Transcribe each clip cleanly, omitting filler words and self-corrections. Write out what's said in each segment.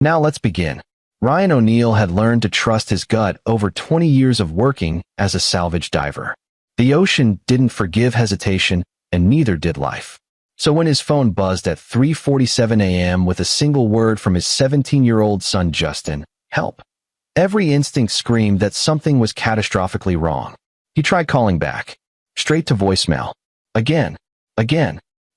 Now let's begin. Ryan O'Neal had learned to trust his gut over 20 years of working as a salvage diver. The ocean didn't forgive hesitation, and neither did life. So when his phone buzzed at 3:47 a.m. with a single word from his 17-year-old son Justin, help, every instinct screamed that something was catastrophically wrong. He tried calling back, straight to voicemail. Again.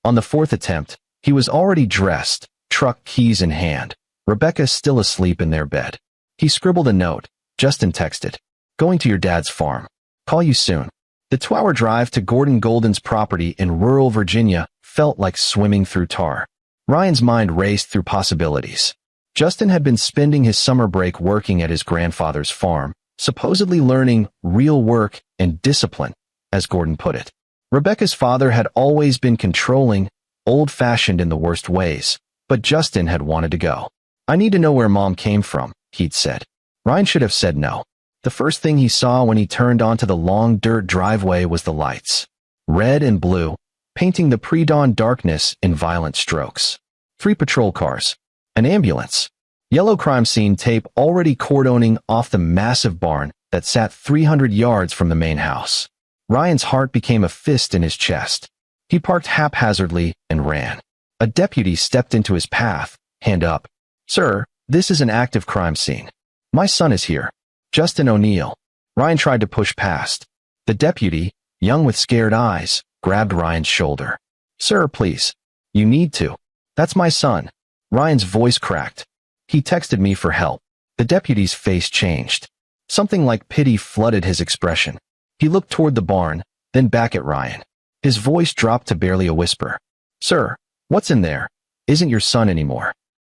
On the fourth attempt, he was already dressed, truck keys in hand. Rebecca still asleep in their bed. He scribbled a note. Justin texted, "Going to your dad's farm. Call you soon." The 2-hour drive to Gordon Golden's property in rural Virginia felt like swimming through tar. Ryan's mind raced through possibilities. Justin had been spending his summer break working at his grandfather's farm, supposedly learning real work and discipline, as Gordon put it. Rebecca's father had always been controlling, old-fashioned in the worst ways, but Justin had wanted to go. "I need to know where Mom came from," he'd said. Ryan should have said no. The first thing he saw when he turned onto the long dirt driveway was the lights. Red and blue, painting the pre-dawn darkness in violent strokes. 3 patrol cars. An ambulance. Yellow crime scene tape already cordoning off the massive barn that sat 300 yards from the main house. Ryan's heart became a fist in his chest. He parked haphazardly and ran. A deputy stepped into his path, hand up. "Sir, this is an active crime scene. My son is here. Justin O'Neal." Ryan tried to push past. The deputy, young with scared eyes, grabbed Ryan's shoulder. "Sir, please. You need to. That's my son." Ryan's voice cracked. "He texted me for help." The deputy's face changed. Something like pity flooded his expression. He looked toward the barn, then back at Ryan. His voice dropped to barely a whisper. "Sir, what's in there? Isn't your son anymore."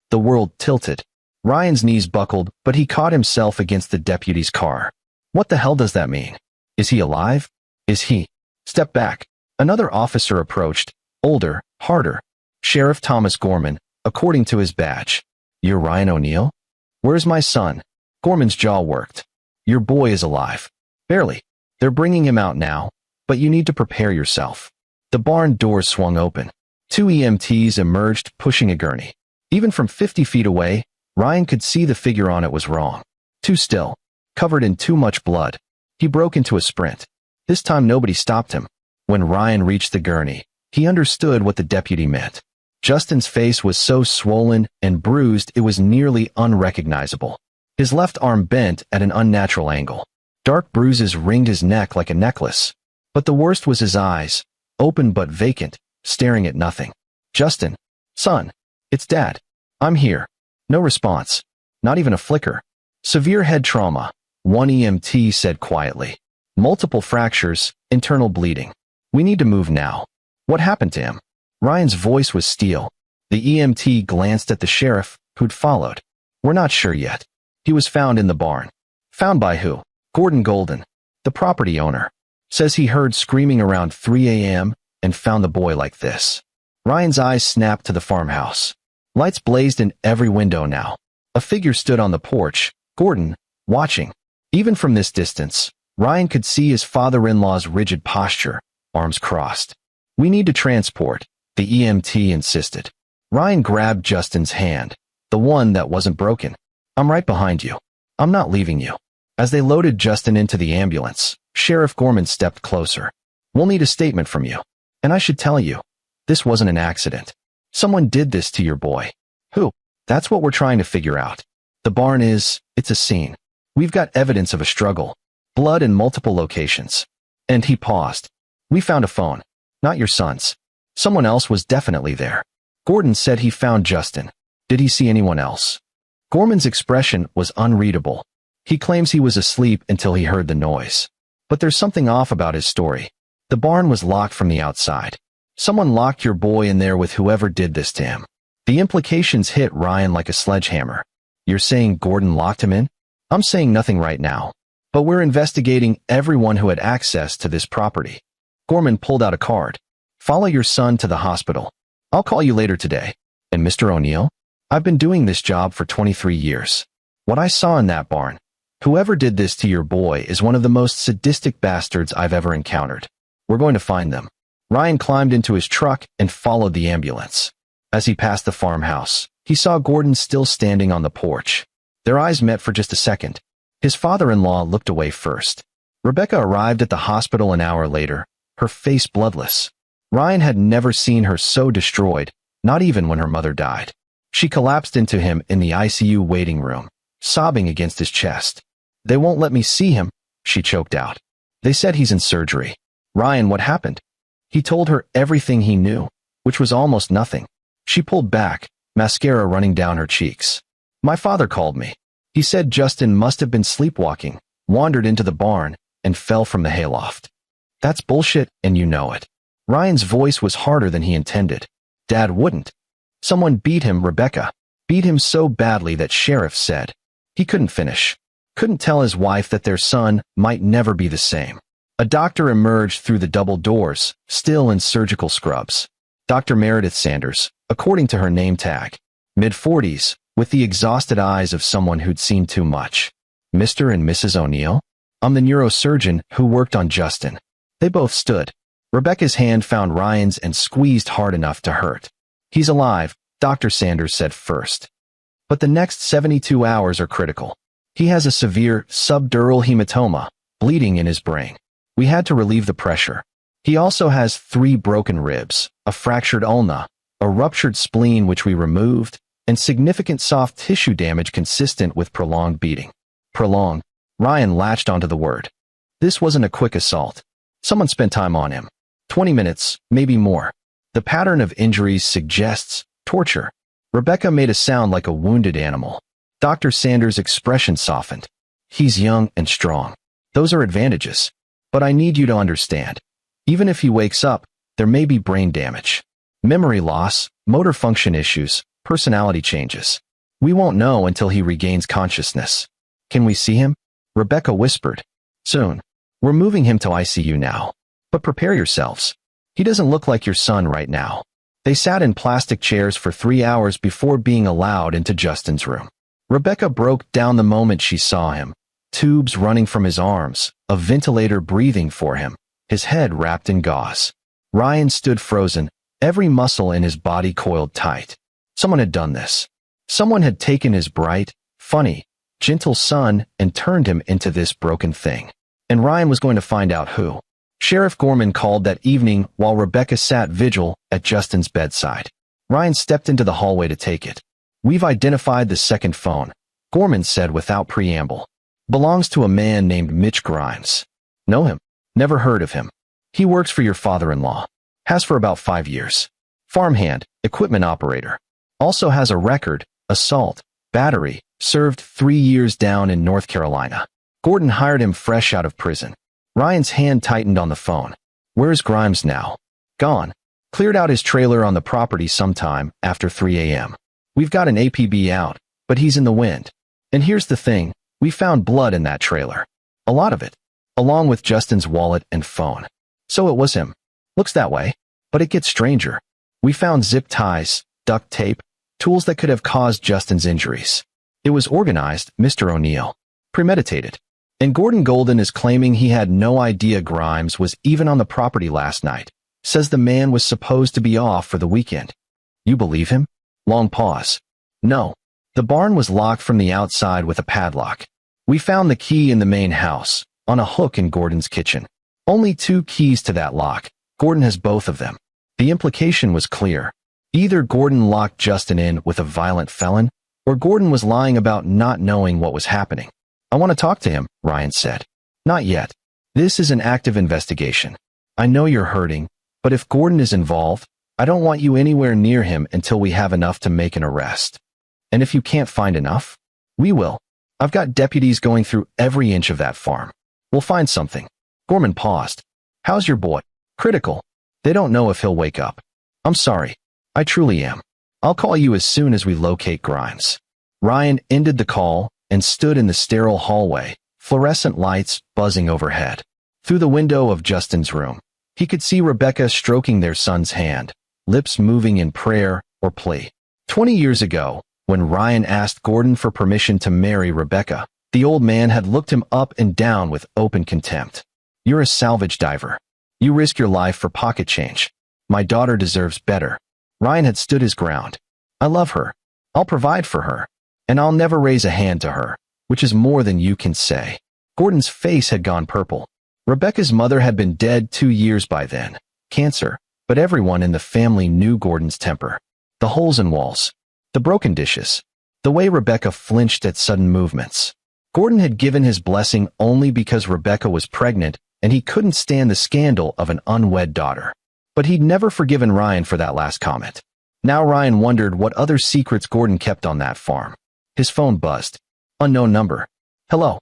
The world tilted. Ryan's knees buckled, but he caught himself against the deputy's car. What the hell does that mean? Is he alive? Is he? Step back. Another officer approached, older, harder. Sheriff Thomas Gorman, according to his badge. "You're Ryan O'Neal? Where's my son?" Gorman's jaw worked. "Your boy is alive." "Barely. They're bringing him out now, but you need to prepare yourself." The barn doors swung open. 2 EMTs emerged, pushing a gurney. Even from 50 feet away, Ryan could see the figure on it was wrong. Too still, covered in too much blood. He broke into a sprint. This time nobody stopped him. When Ryan reached the gurney, he understood what the deputy meant. Justin's face was so swollen and bruised it was nearly unrecognizable. His left arm bent at an unnatural angle. Dark bruises ringed his neck like a necklace. But the worst was his eyes, open but vacant, staring at nothing. "Justin. Son. It's Dad. I'm here." No response. Not even a flicker. "Severe head trauma," one EMT said quietly. "Multiple fractures, internal bleeding. We need to move now." "What happened to him?" Ryan's voice was steel. The EMT glanced at the sheriff, who'd followed. "We're not sure yet. He was found in the barn." "Found by who?" "Gordon Golden, the property owner. Says he heard screaming around 3 a.m. and found the boy like this." Ryan's eyes snapped to the farmhouse. Lights blazed in every window now. A figure stood on the porch, Gordon, watching. Even from this distance, Ryan could see his father-in-law's rigid posture, arms crossed. "We need to transport," the EMT insisted. Ryan grabbed Justin's hand, the one that wasn't broken. "I'm right behind you. I'm not leaving you." As they loaded Justin into the ambulance, Sheriff Gorman stepped closer. "We'll need a statement from you. And I should tell you, this wasn't an accident. Someone did this to your boy." "Who?" "That's what we're trying to figure out. The barn it's a scene. We've got evidence of a struggle. Blood in multiple locations." And he paused. "We found a phone. Not your son's. Someone else was definitely there. Gordon said he found Justin. Did he see anyone else?" Gorman's expression was unreadable. He claims he was asleep until he heard the noise. But there's something off about his story. The barn was locked from the outside. Someone locked your boy in there with whoever did this to him. The implications hit Ryan like a sledgehammer. "You're saying Gordon locked him in?" "I'm saying nothing right now. But we're investigating everyone who had access to this property." Gorman pulled out a card. "Follow your son to the hospital. I'll call you later today." "And Mr. O'Neal? I've been doing this job for 23 years. What I saw in that barn. Whoever did this to your boy is one of the most sadistic bastards I've ever encountered. We're going to find them." Ryan climbed into his truck and followed the ambulance. As he passed the farmhouse, He saw Gordon still standing on the porch. Their eyes met for just a second. His father-in-law looked away first. Rebecca arrived at the hospital an hour later, her face bloodless. Ryan had never seen her so destroyed, not even when her mother died. She collapsed into him in the ICU waiting room, sobbing against his chest. "They won't let me see him," she choked out. "They said he's in surgery." "Ryan, what happened?" He told her everything he knew, which was almost nothing. She pulled back, mascara running down her cheeks. "My father called me. He said Justin must have been sleepwalking, wandered into the barn, and fell from the hayloft." "That's bullshit, and you know it." Ryan's voice was harder than he intended. "Dad wouldn't. Someone beat him, Rebecca. Beat him so badly that sheriff said." He couldn't finish. Couldn't tell his wife that their son might never be the same. A doctor emerged through the double doors, still in surgical scrubs. Dr. Meredith Sanders, according to her name tag. Mid-40s, with the exhausted eyes of someone who'd seen too much. "Mr. and Mrs. O'Neill? I'm the neurosurgeon who worked on Justin." They both stood. Rebecca's hand found Ryan's and squeezed hard enough to hurt. "He's alive," Dr. Sanders said first. "But the next 72 hours are critical. He has a severe subdural hematoma, bleeding in his brain. We had to relieve the pressure. He also has 3 broken ribs, a fractured ulna, a ruptured spleen which we removed, and significant soft tissue damage consistent with prolonged beating." Prolonged. Ryan latched onto the word. This wasn't a quick assault. Someone spent time on him. 20 minutes, maybe more. The pattern of injuries suggests torture. Rebecca made a sound like a wounded animal. Dr. Sanders' expression softened. "He's young and strong. Those are advantages. But I need you to understand. Even if he wakes up, there may be brain damage. Memory loss, motor function issues, personality changes. We won't know until he regains consciousness." "Can we see him?" Rebecca whispered. "Soon. We're moving him to ICU now. But prepare yourselves. He doesn't look like your son right now." They sat in plastic chairs for 3 hours before being allowed into Justin's room. Rebecca broke down the moment she saw him. Tubes running from his arms, a ventilator breathing for him, his head wrapped in gauze. Ryan stood frozen, every muscle in his body coiled tight. Someone had done this. Someone had taken his bright, funny, gentle son and turned him into this broken thing. And Ryan was going to find out who. Sheriff Gorman called that evening while Rebecca sat vigil at Justin's bedside. Ryan stepped into the hallway to take it. "We've identified the second phone," Gorman said without preamble. "Belongs to a man named Mitch Grimes. Know him? Never heard of him. He works for your father-in-law. Has for about 5 years. Farmhand, equipment operator. Also has a record, assault, battery, served 3 years down in North Carolina. Gordon hired him fresh out of prison." Ryan's hand tightened on the phone. "Where's Grimes now?" "Gone. Cleared out his trailer on the property sometime after 3 a.m. We've got an APB out, but he's in the wind. And here's the thing, we found blood in that trailer. A lot of it. Along with Justin's wallet and phone. So it was him. Looks that way. But it gets stranger. We found zip ties, duct tape, tools that could have caused Justin's injuries. It was organized, Mr. O'Neill. Premeditated. And Gordon Golden is claiming he had no idea Grimes was even on the property last night. Says the man was supposed to be off for the weekend. You believe him?" Long pause. "No. The barn was locked from the outside with a padlock. We found the key in the main house, on a hook in Gordon's kitchen. Only 2 keys to that lock. Gordon has both of them. The implication was clear. Either Gordon locked Justin in with a violent felon, or Gordon was lying about not knowing what was happening. "I want to talk to him," Ryan said. "Not yet. This is an active investigation. I know you're hurting, but if Gordon is involved, I don't want you anywhere near him until we have enough to make an arrest. And if you can't find enough, we will. I've got deputies going through every inch of that farm. We'll find something." Gorman paused. "How's your boy?" "Critical. They don't know if he'll wake up. I'm sorry. I truly am. I'll call you as soon as we locate Grimes." Ryan ended the call and stood in the sterile hallway, fluorescent lights buzzing overhead. Through the window of Justin's room, he could see Rebecca stroking their son's hand, lips moving in prayer or plea. 20 years ago, when Ryan asked Gordon for permission to marry Rebecca, the old man had looked him up and down with open contempt. "You're a salvage diver. You risk your life for pocket change. My daughter deserves better." Ryan had stood his ground. "I love her. I'll provide for her, and I'll never raise a hand to her, which is more than you can say." Gordon's face had gone purple. Rebecca's mother had been dead 2 years by then, cancer, but everyone in the family knew Gordon's temper. The holes in walls, the broken dishes, the way Rebecca flinched at sudden movements. Gordon had given his blessing only because Rebecca was pregnant and he couldn't stand the scandal of an unwed daughter. But he'd never forgiven Ryan for that last comment. Now Ryan wondered what other secrets Gordon kept on that farm. His phone buzzed. Unknown number. "Hello."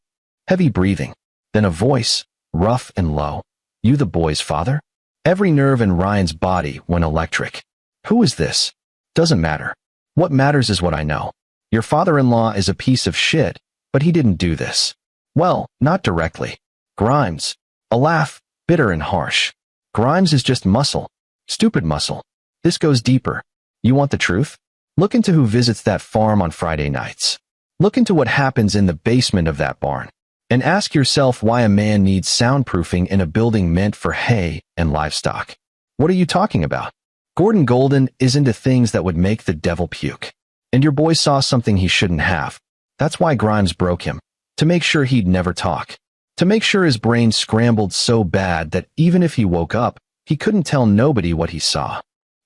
Heavy breathing. Then a voice, rough and low. "You the boy's father?" Every nerve in Ryan's body went electric. "Who is this?" "Doesn't matter. What matters is what I know. Your father-in-law is a piece of shit, but he didn't do this." "Well, not directly." Grimes. A laugh, bitter and harsh. "Grimes is just muscle. Stupid muscle. This goes deeper. You want the truth? Look into who visits that farm on Friday nights. Look into what happens in the basement of that barn. And ask yourself why a man needs soundproofing in a building meant for hay and livestock." "What are you talking about?" "Gordon Golden is into things that would make the devil puke. And your boy saw something he shouldn't have. That's why Grimes broke him. To make sure he'd never talk. To make sure his brain scrambled so bad that even if he woke up, he couldn't tell nobody what he saw."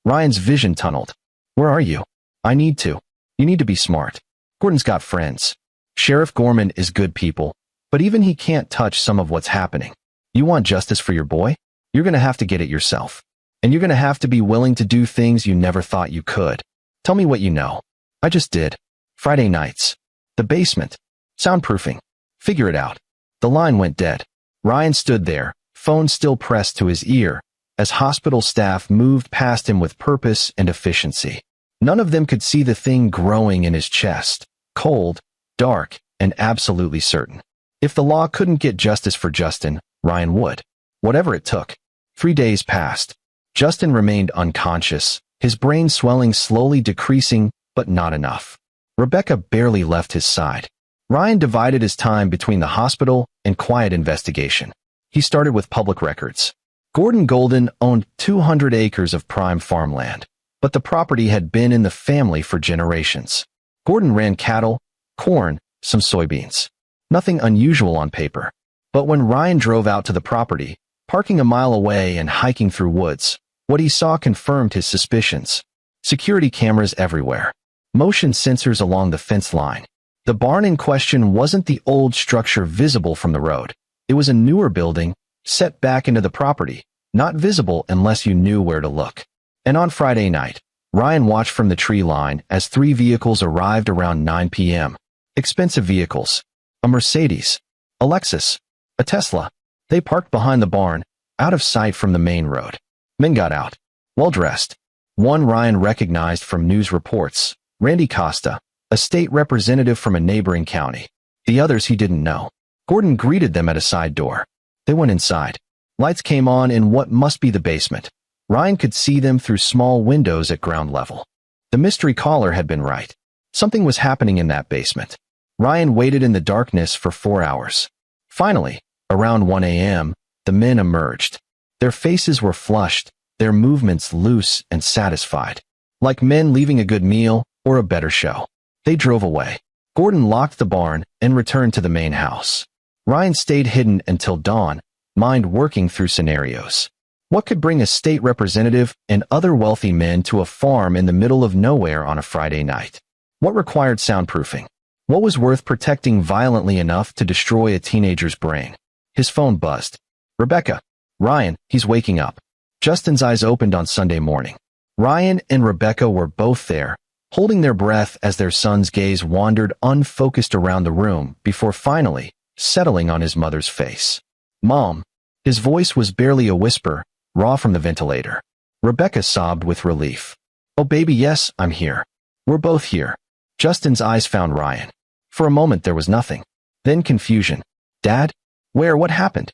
Ryan's vision tunneled. "Where are you?" "I need to. You need to be smart. Gordon's got friends. Sheriff Gorman is good people, but even he can't touch some of what's happening. You want justice for your boy? You're gonna have to get it yourself. And you're gonna have to be willing to do things you never thought you could. Tell me what you know." "I just did. Friday nights. The basement. Soundproofing. Figure it out." The line went dead. Ryan stood there, phone still pressed to his ear, as hospital staff moved past him with purpose and efficiency. None of them could see the thing growing in his chest, cold, dark, and absolutely certain. If the law couldn't get justice for Justin, Ryan would. Whatever it took. 3 days passed. Justin remained unconscious, his brain swelling slowly decreasing, but not enough. Rebecca barely left his side. Ryan divided his time between the hospital and quiet investigation. He started with public records. Gordon Golden owned 200 acres of prime farmland, but the property had been in the family for generations. Gordon ran cattle, corn, some soybeans. Nothing unusual on paper. But when Ryan drove out to the property, parking a mile away and hiking through woods, what he saw confirmed his suspicions. Security cameras everywhere. Motion sensors along the fence line. The barn in question wasn't the old structure visible from the road. It was a newer building, set back into the property, not visible unless you knew where to look. And on Friday night, Ryan watched from the tree line as 3 vehicles arrived around 9 p.m. Expensive vehicles. A Mercedes, a Lexus, a Tesla. They parked behind the barn, out of sight from the main road. Men got out, well-dressed. One Ryan recognized from news reports, Randy Costa, a state representative from a neighboring county. The others he didn't know. Gordon greeted them at a side door. They went inside. Lights came on in what must be the basement. Ryan could see them through small windows at ground level. The mystery caller had been right. Something was happening in that basement. Ryan waited in the darkness for 4 hours. Finally, around 1 a.m., the men emerged. Their faces were flushed, their movements loose and satisfied, like men leaving a good meal or a better show. They drove away. Gordon locked the barn and returned to the main house. Ryan stayed hidden until dawn, mind working through scenarios. What could bring a state representative and other wealthy men to a farm in the middle of nowhere on a Friday night? What required soundproofing? What was worth protecting violently enough to destroy a teenager's brain? His phone buzzed. "Rebecca." "Ryan, he's waking up." Justin's eyes opened on Sunday morning. Ryan and Rebecca were both there, holding their breath as their son's gaze wandered unfocused around the room before finally settling on his mother's face. "Mom." His voice was barely a whisper, raw from the ventilator. Rebecca sobbed with relief. "Oh baby, yes, I'm here. We're both here." Justin's eyes found Ryan. For a moment there was nothing. Then confusion. "Dad? Where? What happened?"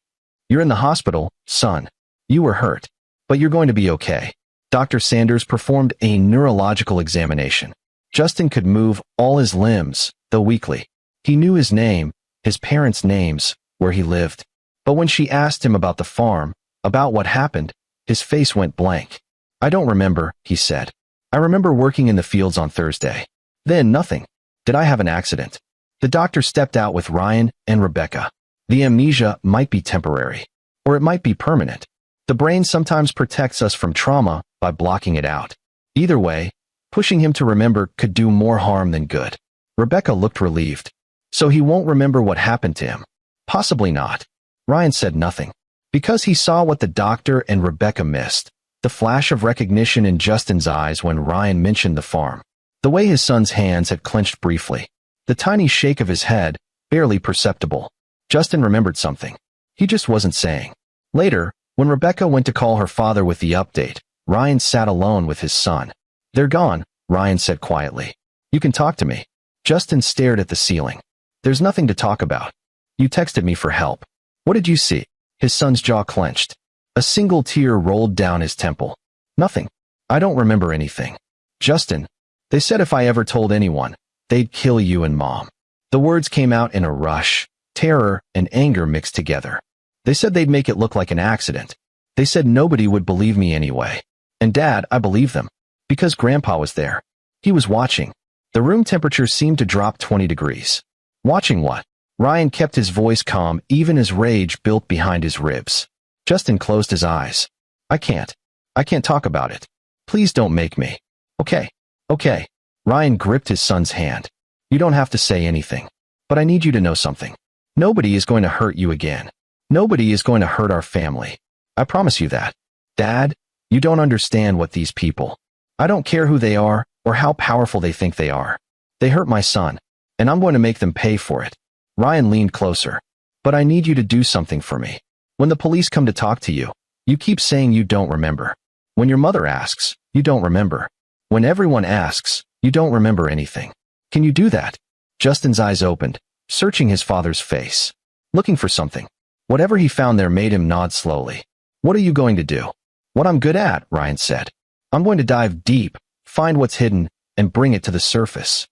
"You're in the hospital, son. You were hurt. But you're going to be okay." Dr. Sanders performed a neurological examination. Justin could move all his limbs, though weakly. He knew his name, his parents' names, where he lived. But when she asked him about the farm, about what happened, his face went blank. "I don't remember," he said. "I remember working in the fields on Thursday. Then nothing. Did I have an accident? The doctor stepped out with Ryan and Rebecca. The amnesia might be temporary, or it might be permanent. The brain sometimes protects us from trauma by blocking it out. Either way, pushing him to remember could do more harm than good. Rebecca looked relieved. So he won't remember what happened to him? Possibly not. Ryan said nothing. Because he saw what the doctor and Rebecca missed. The flash of recognition in Justin's eyes when Ryan mentioned the farm. The way his son's hands had clenched briefly. The tiny shake of his head, barely perceptible. Justin remembered something. He just wasn't saying. Later, when Rebecca went to call her father with the update, Ryan sat alone with his son. They're gone, Ryan said quietly. You can talk to me. Justin stared at the ceiling. There's nothing to talk about. You texted me for help. What did you see? His son's jaw clenched. A single tear rolled down his temple. Nothing. I don't remember anything. Justin, they said if I ever told anyone, they'd kill you and Mom. The words came out in a rush. Terror and anger mixed together. They said they'd make it look like an accident. They said nobody would believe me anyway. And Dad, I believed them. Because Grandpa was there. He was watching. The room temperature seemed to drop 20 degrees. Watching what? Ryan kept his voice calm even as rage built behind his ribs. Justin closed his eyes. I can't talk about it. Please don't make me. Okay. Ryan gripped his son's hand. You don't have to say anything. But I need you to know something. Nobody is going to hurt you again. Nobody is going to hurt our family. I promise you that. Dad, you don't understand what these people. I don't care who they are or how powerful they think they are. They hurt my son, and I'm going to make them pay for it. Ryan leaned closer. But I need you to do something for me. When the police come to talk to you, you keep saying you don't remember. When your mother asks, you don't remember. When everyone asks, you don't remember anything. Can you do that? Justin's eyes opened, searching his father's face. Looking for something. Whatever he found there made him nod slowly. What are you going to do? What I'm good at, Ryan said. I'm going to dive deep, find what's hidden, and bring it to the surface.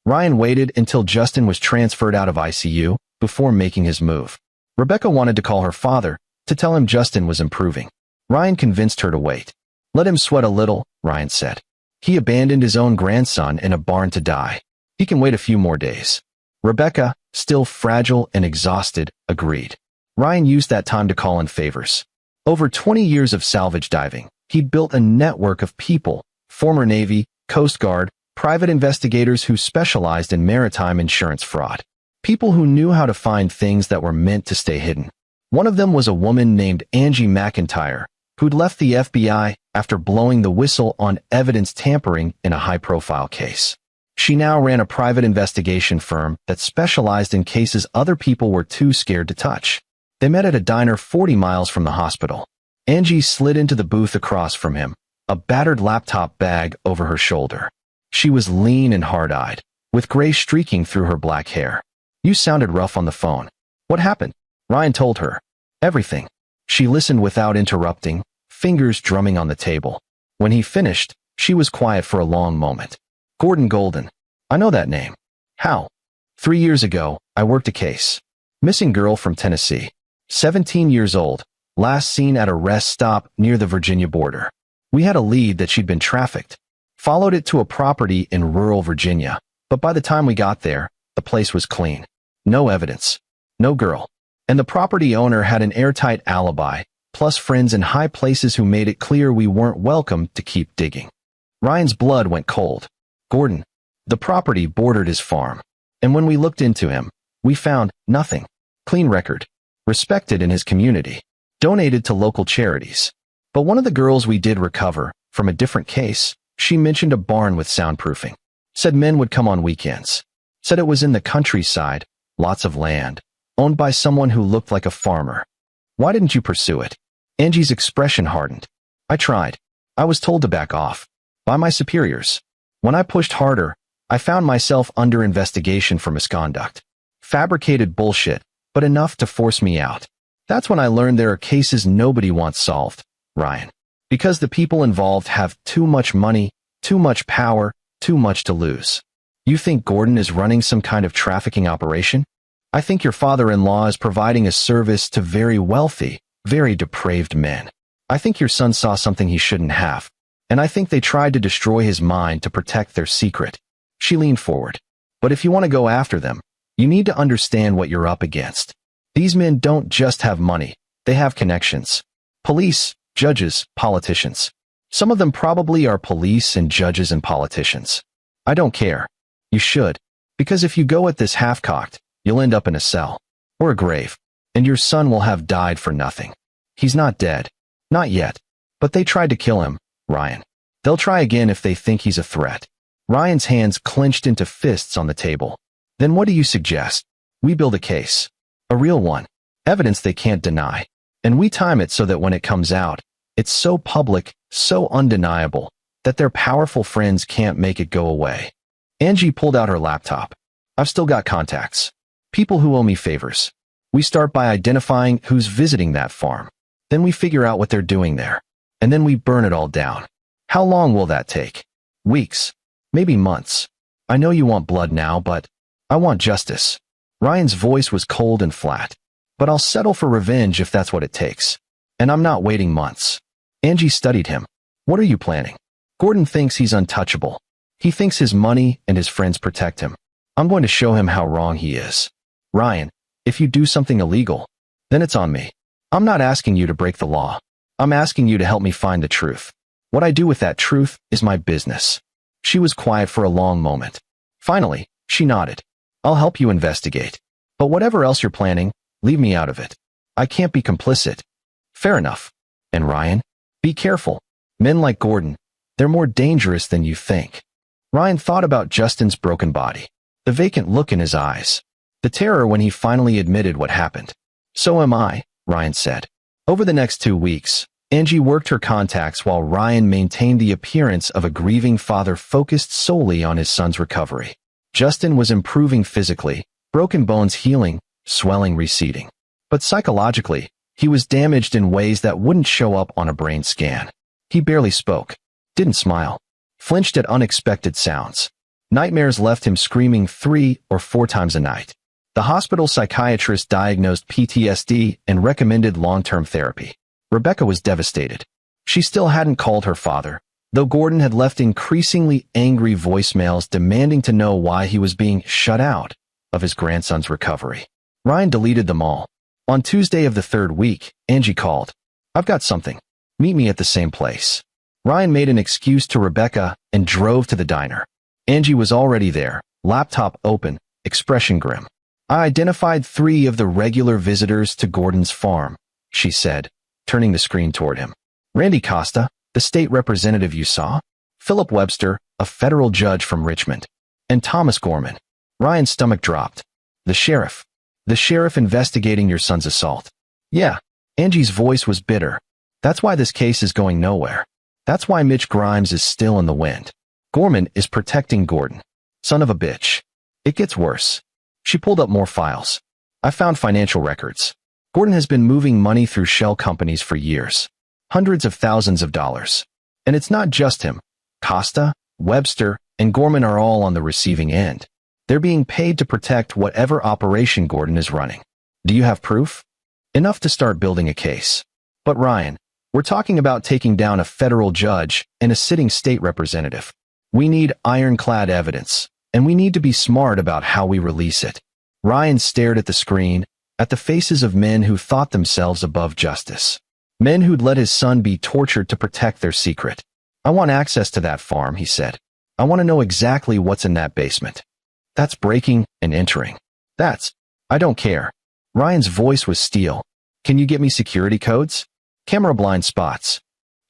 Ryan waited until Justin was transferred out of ICU before making his move. Rebecca wanted to call her father to tell him Justin was improving. Ryan convinced her to wait. Let him sweat a little, Ryan said. He abandoned his own grandson in a barn to die. He can wait a few more days. Rebecca, still fragile and exhausted, agreed. Ryan used that time to call in favors. Over 20 years of salvage diving, he'd built a network of people, former Navy, Coast Guard, private investigators who specialized in maritime insurance fraud. People who knew how to find things that were meant to stay hidden. One of them was a woman named Angie McIntyre, who'd left the FBI after blowing the whistle on evidence tampering in a high-profile case. She now ran a private investigation firm that specialized in cases other people were too scared to touch. They met at a diner 40 miles from the hospital. Angie slid into the booth across from him, a battered laptop bag over her shoulder. She was lean and hard-eyed, with gray streaking through her black hair. You sounded rough on the phone. What happened? Ryan told her. Everything. She listened without interrupting, fingers drumming on the table. When he finished, she was quiet for a long moment. Gordon Golden. I know that name. How? 3 years ago, I worked a case. Missing girl from Tennessee. 17 years old, last seen at a rest stop near the Virginia border. We had a lead that she'd been trafficked. Followed it to a property in rural Virginia, but by the time we got there, the place was clean. No evidence. No girl. And the property owner had an airtight alibi, plus friends in high places who made it clear we weren't welcome to keep digging. Ryan's blood went cold. Gordon. The property bordered his farm. And when we looked into him, we found nothing. Clean record. Respected in his community. Donated to local charities. But one of the girls we did recover, from a different case, she mentioned a barn with soundproofing. Said men would come on weekends. Said it was in the countryside, lots of land, owned by someone who looked like a farmer. Why didn't you pursue it? Angie's expression hardened. I tried. I was told to back off. By my superiors. When I pushed harder, I found myself under investigation for misconduct. Fabricated bullshit, but enough to force me out. That's when I learned there are cases nobody wants solved, Ryan. Because the people involved have too much money, too much power, too much to lose. You think Gordon is running some kind of trafficking operation? I think your father-in-law is providing a service to very wealthy, very depraved men. I think your son saw something he shouldn't have. And I think they tried to destroy his mind to protect their secret. She leaned forward. But if you want to go after them, you need to understand what you're up against. These men don't just have money, they have connections. Police, judges, politicians. Some of them probably are police and judges and politicians. I don't care. You should. Because if you go at this half-cocked, you'll end up in a cell. Or a grave. And your son will have died for nothing. He's not dead. Not yet. But they tried to kill him, Ryan. They'll try again if they think he's a threat. Ryan's hands clenched into fists on the table. Then what do you suggest? We build a case. A real one. Evidence they can't deny. And we time it so that when it comes out, it's so public, so undeniable, that their powerful friends can't make it go away. Angie pulled out her laptop. I've still got contacts. People who owe me favors. We start by identifying who's visiting that farm. Then we figure out what they're doing there. And then we burn it all down. How long will that take? Weeks. Maybe months. I know you want blood now, but I want justice. Ryan's voice was cold and flat. But I'll settle for revenge if that's what it takes. And I'm not waiting months. Angie studied him. What are you planning? Gordon thinks he's untouchable. He thinks his money and his friends protect him. I'm going to show him how wrong he is. Ryan, if you do something illegal, then it's on me. I'm not asking you to break the law. I'm asking you to help me find the truth. What I do with that truth is my business. She was quiet for a long moment. Finally, she nodded. I'll help you investigate. But whatever else you're planning, leave me out of it. I can't be complicit. Fair enough. And Ryan, be careful. Men like Gordon, they're more dangerous than you think. Ryan thought about Justin's broken body, the vacant look in his eyes, the terror when he finally admitted what happened. So am I, Ryan said. Over the next 2 weeks, Angie worked her contacts while Ryan maintained the appearance of a grieving father focused solely on his son's recovery. Justin was improving physically, broken bones healing, swelling receding. But psychologically, he was damaged in ways that wouldn't show up on a brain scan. He barely spoke, didn't smile, flinched at unexpected sounds. Nightmares left him screaming 3 or 4 times a night. The hospital psychiatrist diagnosed PTSD and recommended long-term therapy. Rebecca was devastated. She still hadn't called her father, though Gordon had left increasingly angry voicemails demanding to know why he was being shut out of his grandson's recovery. Ryan deleted them all. On Tuesday of the 3rd week, Angie called. I've got something. Meet me at the same place. Ryan made an excuse to Rebecca and drove to the diner. Angie was already there, laptop open, expression grim. I identified 3 of the regular visitors to Gordon's farm, she said, turning the screen toward him. Randy Costa, the state representative you saw, Philip Webster, a federal judge from Richmond, and Thomas Gorman. Ryan's stomach dropped. The sheriff investigating your son's assault. Yeah, Angie's voice was bitter. That's why this case is going nowhere. That's why Mitch Grimes is still in the wind. Gorman is protecting Gordon. Son of a bitch. It gets worse. She pulled up more files. I found financial records. Gordon has been moving money through shell companies for years. Hundreds of thousands of dollars. And it's not just him. Costa, Webster, and Gorman are all on the receiving end. They're being paid to protect whatever operation Gordon is running. Do you have proof? Enough to start building a case. But Ryan, we're talking about taking down a federal judge and a sitting state representative. We need ironclad evidence, and we need to be smart about how we release it. Ryan stared at the screen, at the faces of men who thought themselves above justice. Men who'd let his son be tortured to protect their secret. I want access to that farm, he said. I want to know exactly what's in that basement. That's breaking and entering. I don't care. Ryan's voice was steel. Can you get me security codes? Camera blind spots.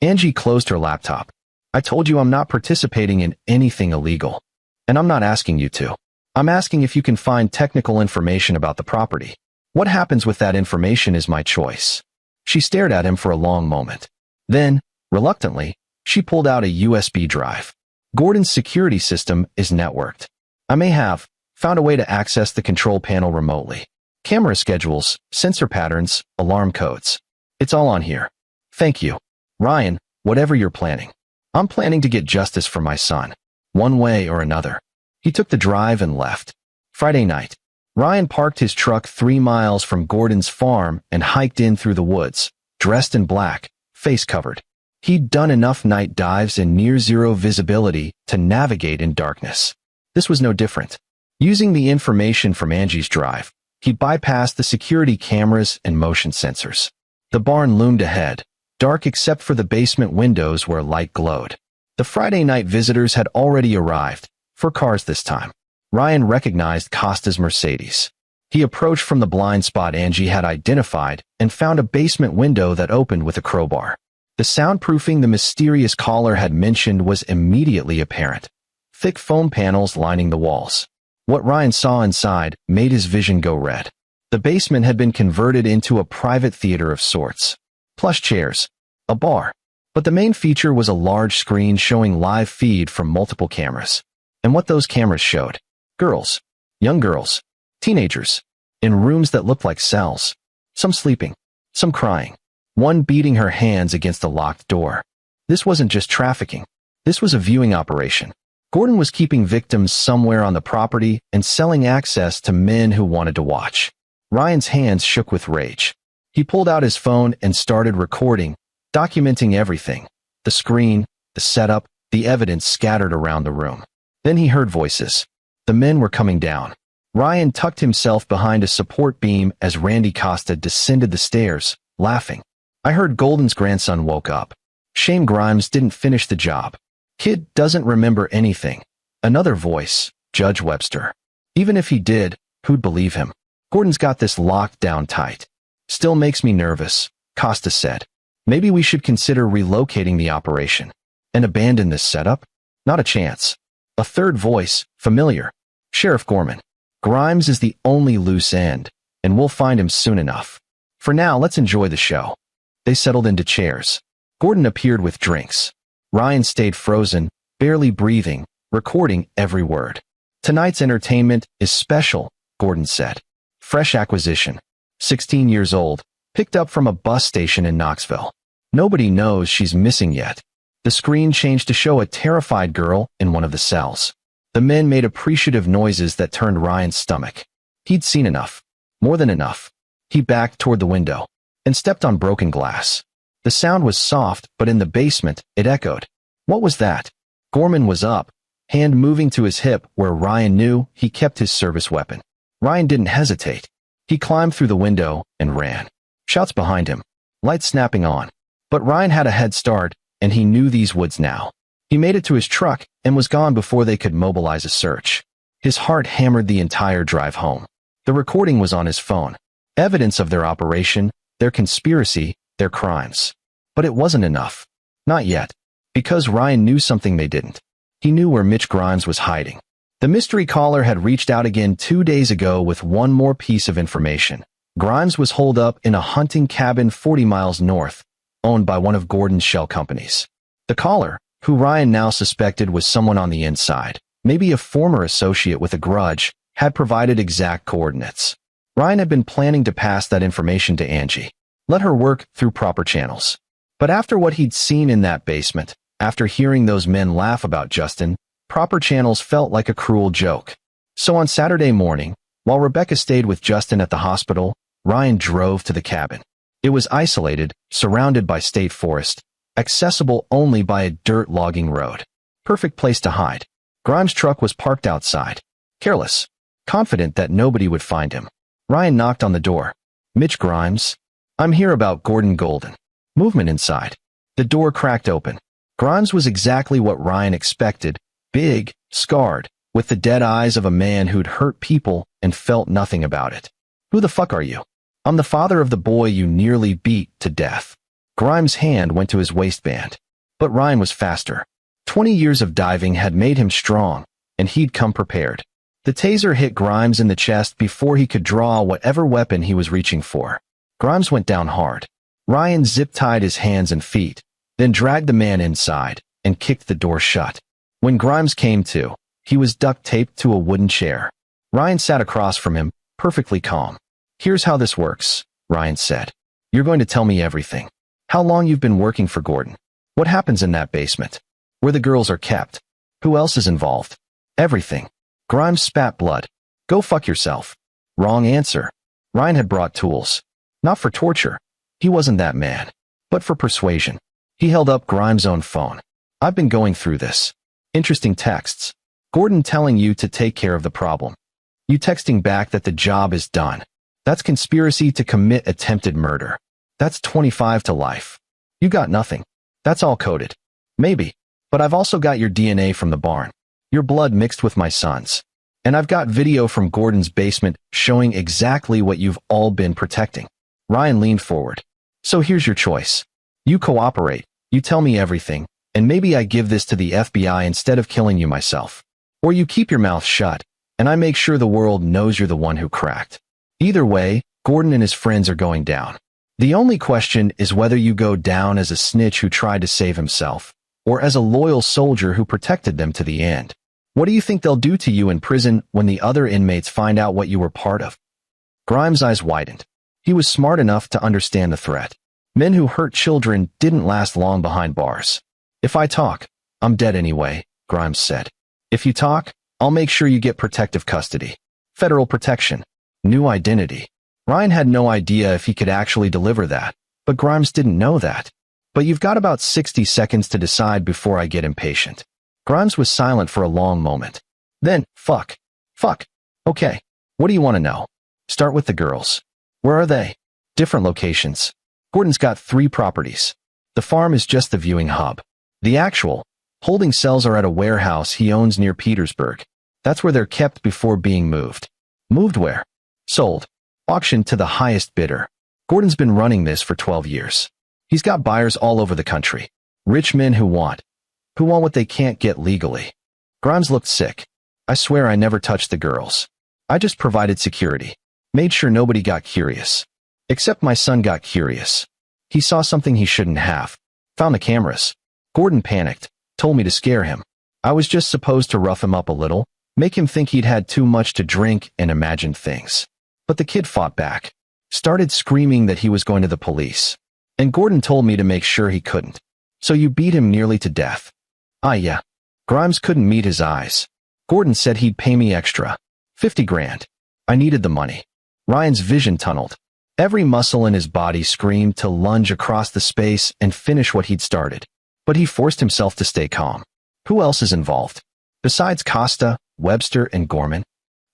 Angie closed her laptop. I told you I'm not participating in anything illegal. And I'm not asking you to. I'm asking if you can find technical information about the property. What happens with that information is my choice. She stared at him for a long moment. Then, reluctantly, she pulled out a USB drive. Gordon's security system is networked. I may have found a way to access the control panel remotely. Camera schedules, sensor patterns, alarm codes. It's all on here. Thank you. Ryan, whatever you're planning. I'm planning to get justice for my son, one way or another. He took the drive and left. Friday night. Ryan parked his truck 3 miles from Gordon's farm and hiked in through the woods, dressed in black, face covered. He'd done enough night dives in near-zero visibility to navigate in darkness. This was no different. Using the information from Angie's drive, he bypassed the security cameras and motion sensors. The barn loomed ahead, dark except for the basement windows where light glowed. The Friday night visitors had already arrived, 4 cars this time. Ryan recognized Costa's Mercedes. He approached from the blind spot Angie had identified and found a basement window that opened with a crowbar. The soundproofing the mysterious caller had mentioned was immediately apparent. Thick foam panels lining the walls. What Ryan saw inside made his vision go red. The basement had been converted into a private theater of sorts. Plush chairs. A bar. But the main feature was a large screen showing live feed from multiple cameras. And what those cameras showed. Girls. Young girls. Teenagers. In rooms that looked like cells. Some sleeping. Some crying. One beating her hands against the locked door. This wasn't just trafficking. This was a viewing operation. Gordon was keeping victims somewhere on the property and selling access to men who wanted to watch. Ryan's hands shook with rage. He pulled out his phone and started recording, documenting everything. The screen, the setup, the evidence scattered around the room. Then he heard voices. The men were coming down. Ryan tucked himself behind a support beam as Randy Costa descended the stairs, laughing. I heard Golden's grandson woke up. Shame Grimes didn't finish the job. Kid doesn't remember anything. Another voice, Judge Webster. Even if he did, who'd believe him? Gordon's got this locked down tight. Still makes me nervous, Costa said. Maybe we should consider relocating the operation. And abandon this setup? Not a chance. A third voice, familiar. Sheriff Gorman. Grimes is the only loose end, and we'll find him soon enough. For now, let's enjoy the show. They settled into chairs. Gordon appeared with drinks. Ryan stayed frozen, barely breathing, recording every word. Tonight's entertainment is special, Gordon said. Fresh acquisition. 16 years old, picked up from a bus station in Knoxville. Nobody knows she's missing yet. The screen changed to show a terrified girl in one of the cells. The men made appreciative noises that turned Ryan's stomach. He'd seen enough. More than enough. He backed toward the window and stepped on broken glass. The sound was soft, but in the basement, it echoed. What was that? Gorman was up, hand moving to his hip where Ryan knew he kept his service weapon. Ryan didn't hesitate. He climbed through the window and ran. Shouts behind him. Lights snapping on. But Ryan had a head start, and he knew these woods now. He made it to his truck and was gone before they could mobilize a search. His heart hammered the entire drive home. The recording was on his phone. Evidence of their operation, their conspiracy, their crimes. But it wasn't enough. Not yet. Because Ryan knew something they didn't. He knew where Mitch Grimes was hiding. The mystery caller had reached out again 2 days ago with one more piece of information. Grimes was holed up in a hunting cabin 40 miles north, owned by one of Gordon's shell companies. The caller, who Ryan now suspected was someone on the inside, maybe a former associate with a grudge, had provided exact coordinates. Ryan had been planning to pass that information to Angie. Let her work through proper channels. But after what he'd seen in that basement, after hearing those men laugh about Justin, proper channels felt like a cruel joke. So on Saturday morning, while Rebecca stayed with Justin at the hospital, Ryan drove to the cabin. It was isolated, surrounded by state forest, accessible only by a dirt logging road. Perfect place to hide. Grimes' truck was parked outside. Careless. Confident that nobody would find him. Ryan knocked on the door. Mitch Grimes? I'm here about Gordon Golden. Movement inside. The door cracked open. Grimes was exactly what Ryan expected. Big, scarred, with the dead eyes of a man who'd hurt people and felt nothing about it. Who the fuck are you? I'm the father of the boy you nearly beat to death. Grimes' hand went to his waistband. But Ryan was faster. 20 years of diving had made him strong, and he'd come prepared. The taser hit Grimes in the chest before he could draw whatever weapon he was reaching for. Grimes went down hard. Ryan zip-tied his hands and feet, then dragged the man inside and kicked the door shut. When Grimes came to, he was duct-taped to a wooden chair. Ryan sat across from him, perfectly calm. Here's how this works, Ryan said. You're going to tell me everything. How long you've been working for Gordon. What happens in that basement. Where the girls are kept. Who else is involved. Everything. Grimes spat blood. Go fuck yourself. Wrong answer. Ryan had brought tools. Not for torture. He wasn't that man. But for persuasion. He held up Grimes' own phone. I've been going through this. Interesting texts. Gordon telling you to take care of the problem. You texting back that the job is done. That's conspiracy to commit attempted murder. That's 25 to life. You got nothing. That's all coded. Maybe. But I've also got your DNA from the barn. Your blood mixed with my son's. And I've got video from Gordon's basement showing exactly what you've all been protecting. Ryan leaned forward. So here's your choice. You cooperate, you tell me everything, and maybe I give this to the FBI instead of killing you myself. Or you keep your mouth shut, and I make sure the world knows you're the one who cracked. Either way, Gordon and his friends are going down. The only question is whether you go down as a snitch who tried to save himself, or as a loyal soldier who protected them to the end. What do you think they'll do to you in prison when the other inmates find out what you were part of? Grimes' eyes widened. He was smart enough to understand the threat. Men who hurt children didn't last long behind bars. If I talk, I'm dead anyway, Grimes said. If you talk, I'll make sure you get protective custody. Federal protection. New identity. Ryan had no idea if he could actually deliver that, but Grimes didn't know that. But you've got about 60 seconds to decide before I get impatient. Grimes was silent for a long moment. Then, fuck. Okay, what do you want to know? Start with the girls. Where are they? Different locations. Gordon's got 3 properties. The farm is just the viewing hub. The actual holding cells are at a warehouse he owns near Petersburg. That's where they're kept before being moved. Moved where? Sold. Auctioned to the highest bidder. Gordon's been running this for 12 years. He's got buyers all over the country. Rich men who want what they can't get legally. Grimes looked sick. I swear I never touched the girls. I just provided security. Made sure nobody got curious. Except my son got curious. He saw something he shouldn't have. Found the cameras. Gordon panicked. Told me to scare him. I was just supposed to rough him up a little, make him think he'd had too much to drink and imagined things. But the kid fought back. Started screaming that he was going to the police. And Gordon told me to make sure he couldn't. So you beat him nearly to death. Yeah. Grimes couldn't meet his eyes. Gordon said he'd pay me extra. 50 grand. I needed the money. Ryan's vision tunneled. Every muscle in his body screamed to lunge across the space and finish what he'd started. But he forced himself to stay calm. Who else is involved? Besides Costa, Webster, and Gorman?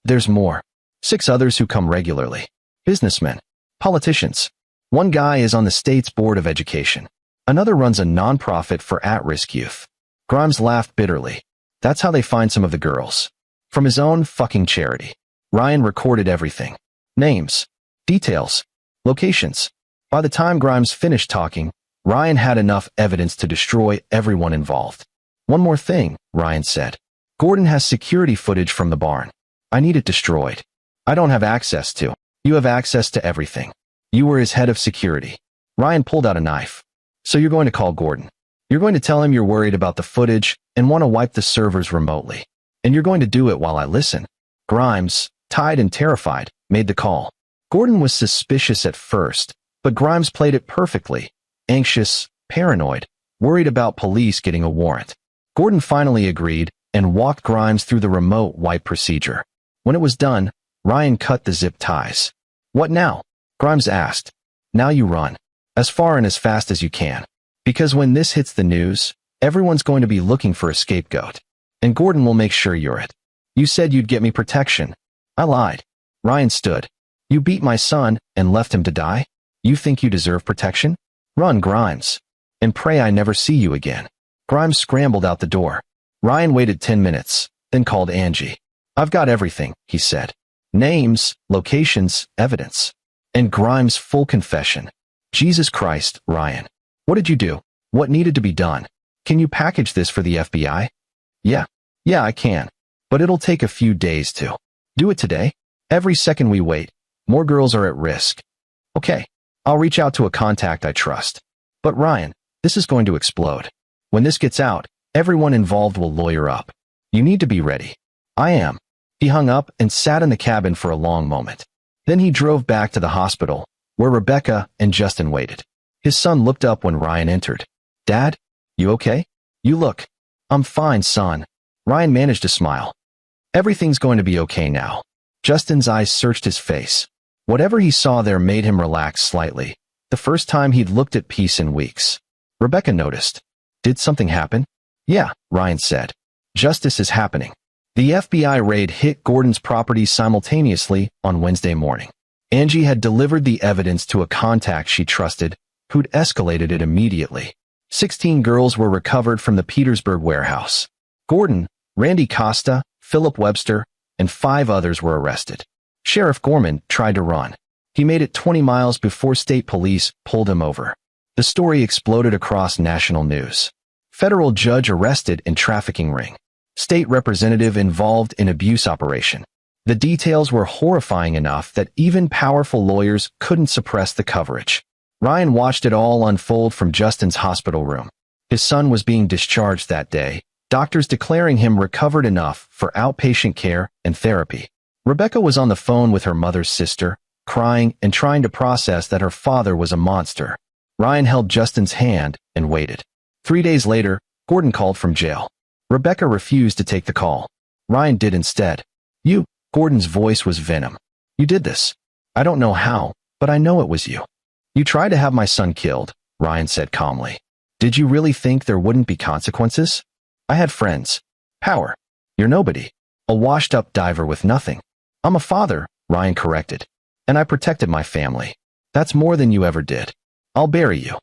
There's more. 6 others who come regularly. Businessmen. Politicians. One guy is on the state's Board of Education. Another runs a nonprofit for at-risk youth. Grimes laughed bitterly. That's how they find some of the girls. From his own fucking charity. Ryan recorded everything. Names. Details. Locations. By the time Grimes finished talking, Ryan had enough evidence to destroy everyone involved. One more thing, Ryan said. Gordon has security footage from the barn. I need it destroyed. I don't have access to. You have access to everything. You were his head of security. Ryan pulled out a knife. So you're going to call Gordon. You're going to tell him you're worried about the footage and want to wipe the servers remotely. And you're going to do it while I listen. Grimes, tied and terrified, made the call. Gordon was suspicious at first, but Grimes played it perfectly. Anxious, paranoid, worried about police getting a warrant. Gordon finally agreed and walked Grimes through the remote wipe procedure. When it was done, Ryan cut the zip ties. What now? Grimes asked. Now you run. As far and as fast as you can. Because when this hits the news, everyone's going to be looking for a scapegoat. And Gordon will make sure you're it. You said you'd get me protection. I lied. Ryan stood. You beat my son and left him to die? You think you deserve protection? Run, Grimes. And pray I never see you again. Grimes scrambled out the door. Ryan waited 10 minutes, then called Angie. I've got everything, he said. Names, locations, evidence. And Grimes' full confession. Jesus Christ, Ryan. What did you do? What needed to be done? Can you package this for the FBI? Yeah, I can. But it'll take a few days to. Do it today? Every second we wait, more girls are at risk. Okay, I'll reach out to a contact I trust. But Ryan, this is going to explode. When this gets out, everyone involved will lawyer up. You need to be ready. I am. He hung up and sat in the cabin for a long moment. Then he drove back to the hospital, where Rebecca and Justin waited. His son looked up when Ryan entered. Dad, you okay? You look. I'm fine, son. Ryan managed to smile. Everything's going to be okay now. Justin's eyes searched his face. Whatever he saw there made him relax slightly. The first time he'd looked at peace in weeks. Rebecca noticed. Did something happen? Yeah, Ryan said. Justice is happening. The FBI raid hit Gordon's property simultaneously on Wednesday morning. Angie had delivered the evidence to a contact she trusted, who'd escalated it immediately. 16 girls were recovered from the Petersburg warehouse. Gordon, Randy Costa, Philip Webster, and 5 others were arrested. Sheriff Gorman tried to run. He made it 20 miles before state police pulled him over. The story exploded across national news. Federal judge arrested in trafficking ring. State representative involved in abuse operation. The details were horrifying enough that even powerful lawyers couldn't suppress the coverage. Ryan watched it all unfold from Justin's hospital room. His son was being discharged that day, doctors declaring him recovered enough for outpatient care and therapy. Rebecca was on the phone with her mother's sister, crying and trying to process that her father was a monster. Ryan held Justin's hand and waited. 3 days later, Gordon called from jail. Rebecca refused to take the call. Ryan did instead. "You," Gordon's voice was venom. "You did this. I don't know how, but I know it was you. You tried to have my son killed," Ryan said calmly. "Did you really think there wouldn't be consequences? I had friends. Power. You're nobody. A washed-up diver with nothing." "I'm a father," Ryan corrected. "And I protected my family. That's more than you ever did. I'll bury you.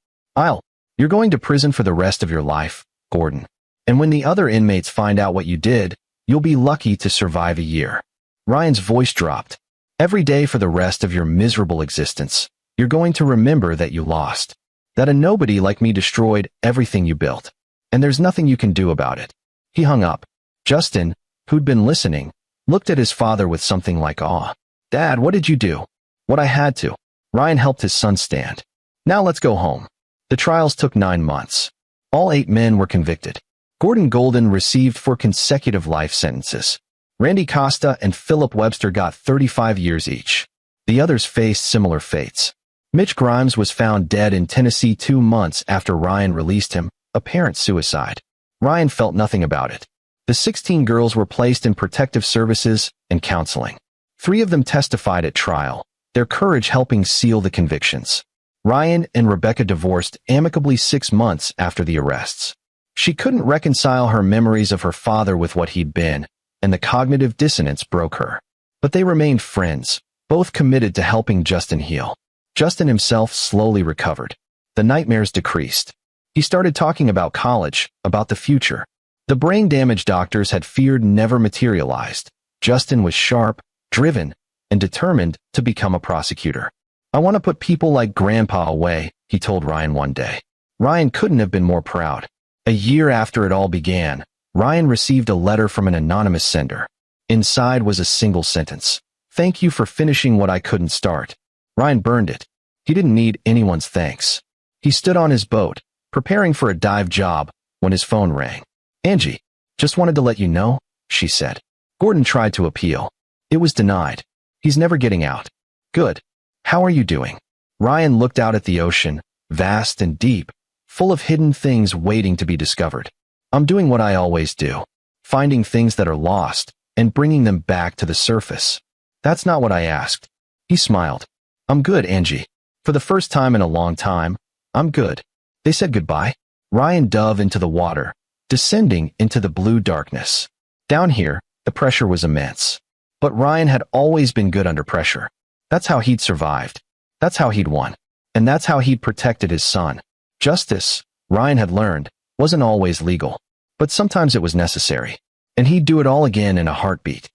You're going to prison for the rest of your life, Gordon. And when the other inmates find out what you did, you'll be lucky to survive a year." Ryan's voice dropped. "Every day for the rest of your miserable existence, you're going to remember that you lost. That a nobody like me destroyed everything you built. And there's nothing you can do about it." He hung up. Justin, who'd been listening, looked at his father with something like awe. "Dad, what did you do?" "What I had to." Ryan helped his son stand. "Now let's go home." The trials took 9 months. All 8 men were convicted. Gordon Golden received 4 consecutive life sentences. Randy Costa and Philip Webster got 35 years each. The others faced similar fates. Mitch Grimes was found dead in Tennessee 2 months after Ryan released him, apparent suicide. Ryan felt nothing about it. The 16 girls were placed in protective services and counseling. 3 of them testified at trial, their courage helping seal the convictions. Ryan and Rebecca divorced amicably 6 months after the arrests. She couldn't reconcile her memories of her father with what he'd been, and the cognitive dissonance broke her. But they remained friends, both committed to helping Justin heal. Justin himself slowly recovered. The nightmares decreased. He started talking about college, about the future. The brain damage doctors had feared never materialized. Justin was sharp, driven, and determined to become a prosecutor. "I want to put people like Grandpa away," he told Ryan one day. Ryan couldn't have been more proud. A year after it all began, Ryan received a letter from an anonymous sender. Inside was a single sentence. "Thank you for finishing what I couldn't start." Ryan burned it. He didn't need anyone's thanks. He stood on his boat, preparing for a dive job, when his phone rang. "Angie, just wanted to let you know," she said. Gordon tried to appeal. It was denied. "He's never getting out." "Good. How are you doing?" Ryan looked out at the ocean, vast and deep, full of hidden things waiting to be discovered. "I'm doing what I always do, finding things that are lost and bringing them back to the surface." "That's not what I asked." He smiled. "I'm good, Angie. For the first time in a long time, I'm good." They said goodbye. Ryan dove into the water, descending into the blue darkness. Down here, the pressure was immense. But Ryan had always been good under pressure. That's how he'd survived. That's how he'd won. And that's how he'd protected his son. Justice, Ryan had learned, wasn't always legal. But sometimes it was necessary. And he'd do it all again in a heartbeat.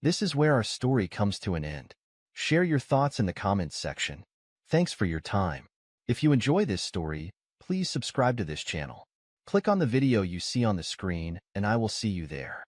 This is where our story comes to an end. Share your thoughts in the comments section. Thanks for your time. If you enjoy this story, please subscribe to this channel. Click on the video you see on the screen, and I will see you there.